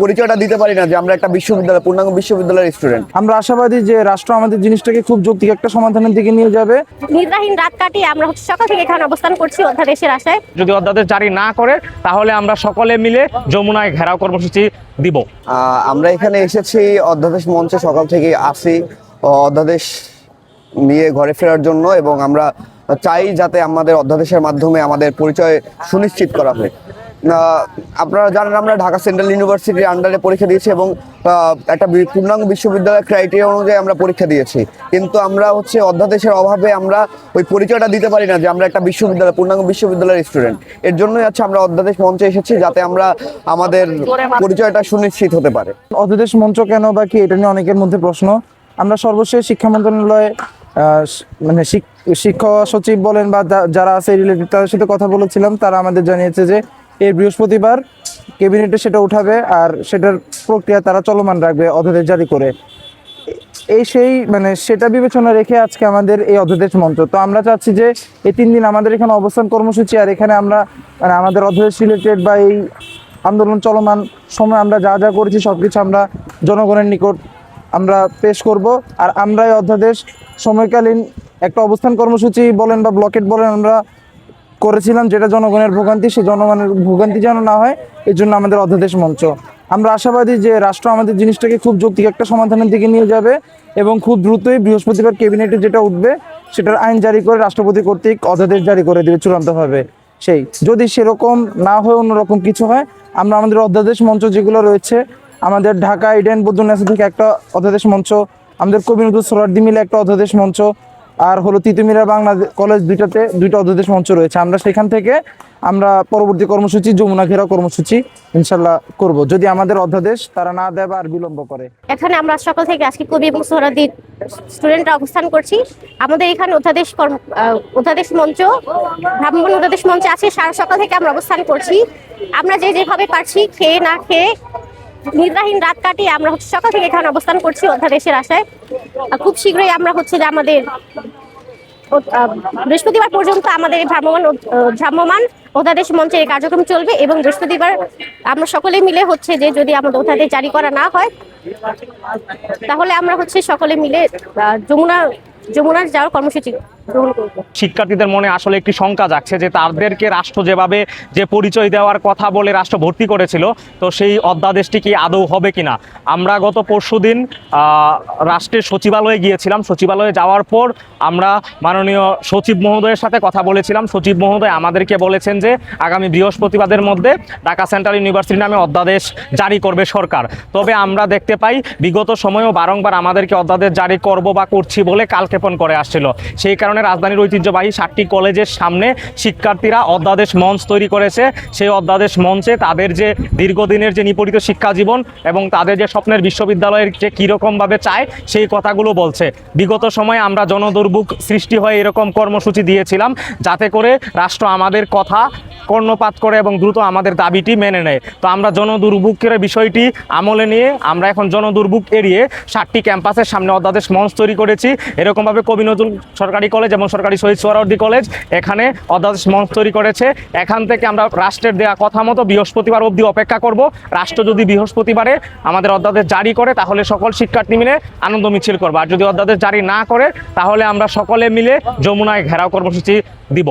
পরিচয়টা দিতে পারি না যে আমরা একটা বিশ্ববিদ্যালয়, পূর্ণাঙ্গ বিশ্ববিদ্যালয়ের স্টুডেন্ট। আমরা আশাবাদী যে রাষ্ট্র আমাদের জিনিসটাকে খুব যৌক্তিক একটা সমাধানের দিকে নিয়ে যাবে। নিদ্রাহীন রাত কাটিয়ে আমরা সকাল থেকে এখানে অবস্থান করছি অধ্যাদেশের আশায়। যদি অধ্যাদেশ জারি না করে তাহলে আমরা সকলে মিলে যমুনায় ঘেরাও কর্মসূচি দিব। আমরা এখানে এসেছি অধ্যাদেশ মঞ্চে, সকাল থেকে আসি অধ্যাদেশ নিয়ে ঘরে ফেরার জন্য, এবং আমরা চাই যাতে আমাদের অধ্যাদেশের মাধ্যমে আমাদের পরিচয় সুনিশ্চিত করা হয়। আপনারা জানেন আমরা ঢাকা সেন্ট্রাল ইউনিভার্সিটির আন্ডারে পরীক্ষা দিয়েছি এবং একটা পূর্ণাঙ্গ বিশ্ববিদ্যালয়ের ক্রাইটেরিয়া অনুযায়ী আমরা পরীক্ষা দিয়েছি, কিন্তু আমরা অধ্যাদেশের অভাবে আমরা ওই পরিচয়টা দিতে পারি না যে আমরা একটা বিশ্ববিদ্যালয়, পূর্ণাঙ্গ বিশ্ববিদ্যালয়ের স্টুডেন্ট। এর জন্যই আমরা অধ্যাদেশ মঞ্চে এসেছি যাতে আমরা আমাদের পরিচয়টা সুনিশ্চিত হতে পারে। অধ্যাদেশ মঞ্চ কেন বা কি, এটা নিয়ে অনেকের মধ্যে প্রশ্ন। আমরা সর্বশেষ শিক্ষা মন্ত্রণালয়ে মানে শিক্ষা সচিব বলেন বা যারা আছে রিলেটেড তাদের সাথে কথা বলেছিলাম। তারা আমাদের জানিয়েছে যে এই বৃহস্পতিবার ক্যাবিনেটে সেটা উঠাবে আর সেটার প্রক্রিয়া তারা চলমান রাখবে অধ্যাদেশ জারি করে। সেটা বিবেচনা রেখে আজকে আমাদের এই অধ্যাদেশ মঞ্চ। তো আমরা চাচ্ছি যে এই 3 দিন আমাদের এখানে অবস্থান কর্মসূচি, আর এখানে আমরা আমাদের অধ্যাদেশ রিলেটেড বা এই আন্দোলন চলমান সময় আমরা যা যা করেছি সবকিছু আমরা জনগণের নিকট আমরা পেশ করব। আর আমরা এই অধ্যাদেশ সময়কালীন একটা অবস্থান কর্মসূচি বলেন বা ব্লকেট বলেন আমরা করেছিলাম, যেটা জনগণের ভোগান্তি, সেই জনগণের ভোগান্তি যেন না হয় এই জন্য আমাদের অধ্যাদেশ মঞ্চ। আমরা আশাবাদী যে রাষ্ট্র আমাদের জিনিসটাকে খুব যৌক্তিক একটা সমাধানের দিকে নিয়ে যাবে এবং খুব দ্রুতই বৃহস্পতিবার ক্যাবিনেটে যেটা উঠবে সেটার আইন জারি করে রাষ্ট্রপতি কর্তৃক অধ্যাদেশ জারি করে দেবে চূড়ান্তভাবে। যদি সেরকম না হয়, অন্যরকম কিছু হয়, আমরা আমাদের অধ্যাদেশ মঞ্চ যেগুলো রয়েছে, আমাদের ঢাকা ইডেন বৌদ্ধন্যাসী থেকে একটা অধ্যাদেশ মঞ্চ, আমাদের কবি নজরুল সোহরাওয়ার্দী মিলে একটা অধ্যাদেশ মঞ্চ, আর হলো তিতুমিরা বাংলা কলেজ দুইটা অধ্যাদেশ মঞ্চ রয়েছে। আমরা সেখান থেকে আমরা পরবর্তী কর্মসূচি যমুনা ঘেরাও কর্মসূচি ইনশাল্লাহ করব, যদি আমাদের অধ্যাদেশ তারা না দেয় বা আর বিলম্ব করে। এখানে আমরা সকাল থেকে আজকে কবি এবং সোহরাওয়ার্দী স্টুডেন্টরা অবস্থান করছি। আমাদের এখানে অধ্যাদেশ মঞ্চ, ভ্রাম্যমাণ অধ্যাদেশ মঞ্চে আছে। সকাল থেকে আমরা অবস্থান করছি। আমরা যেভাবে পারছি, খেয়ে না খেয়ে নিদ্রাহীন রাত কাটিয়ে আমরা সকাল থেকে এখানে অবস্থান করছি অধ্যাদেশের আশায়। খুব শীঘ্রই আমরা যে আমাদের বৃহস্পতিবার পর্যন্ত আমাদের ভ্রাম্যমাণ অধ্যাদেশ মঞ্চের কার্যক্রম চলবে, এবং বৃহস্পতিবার আমরা সকলে মিলে যে যদি আমাদের অধ্যাদেশ জারি করা না হয় তাহলে আমরা সকলে মিলে যমুনার যাওয়ার কর্মসূচি গ্রহণ করব। শিক্ষার্থীদের মনে আসলে একটি শঙ্কা জাগছে যে তাদেরকে রাষ্ট্র যেভাবে যে পরিচয় দেওয়ার কথা বলে রাষ্ট্র ভর্তি করেছিল, তো সেই অধ্যাদেশটি কি আদৌ হবে কিনা। আমরা গত পরশুদিন রাষ্ট্রের সচিবালয়ে গিয়েছিলাম। সচিবালয়ে যাওয়ার পর আমরা মাননীয় সচিব মহোদয়ের সাথে কথা বলেছিলাম। সচিব মহোদয় আমাদেরকে বলেছেন যে আগামী বৃহস্পতিবারের মধ্যে ঢাকা সেন্ট্রাল ইউনিভার্সিটি নামে অধ্যাদেশ জারি করবে সরকার। তবে আমরা দেখতে পাই বিগত সময়েও বারংবার আমাদেরকে অধ্যাদেশ জারি করব বা করছি বলে কালক্ষেপণ করে আসছিল। সেই কারণে রাজধানীর ঐতিহ্যবাহী 7টি কলেজের সামনে শিক্ষার্থীরা অধ্যাদেশ মঞ্চ তৈরি করেছে। সেই অধ্যাদেশ মঞ্চে তাদের যে দীর্ঘদিনের যে নিপরিত শিক্ষা জীবন এবং তাদের যে স্বপ্নের বিশ্ববিদ্যালয়ের যে কীরকমভাবে চায় সেই কথাগুলো বলছে। বিগত সময়ে আমরা জনদুর্ভোগ সৃষ্টি হয়ে এরকম কর্মসূচি দিয়েছিলাম যাতে করে রাষ্ট্র আমাদের কথা কর্ণপাত করে এবং দ্রুত আমাদের দাবিটি মেনে নেয়। তো আমরা জনদুর্ভোগের বিষয়টি আমলে নিয়ে আমরা এখন জনদুর্ভোগ এড়িয়ে 7টি ক্যাম্পাসের সামনে অধ্যাদেশ মঞ্চ তৈরি করেছি। এরকমভাবে কবি নজরুল সরকারি কলেজ এবং সরকারি শহীদ সোহরাওয়ার্দী কলেজ এখানে অধ্যাদেশ মঞ্চ তৈরি করেছে। এখান থেকে আমরা রাষ্ট্রের দেওয়া কথা মতো বৃহস্পতিবার অবধি অপেক্ষা করব। রাষ্ট্র যদি বৃহস্পতিবারে আমাদের অধ্যাদেশ জারি করে তাহলে সকল শিক্ষার্থী মিলে আনন্দ মিছিল করবো, আর যদি অধ্যাদেশ জারি না করে তাহলে আমরা সকলে মিলে যমুনায় ঘেরাও কর্মসূচি দিব।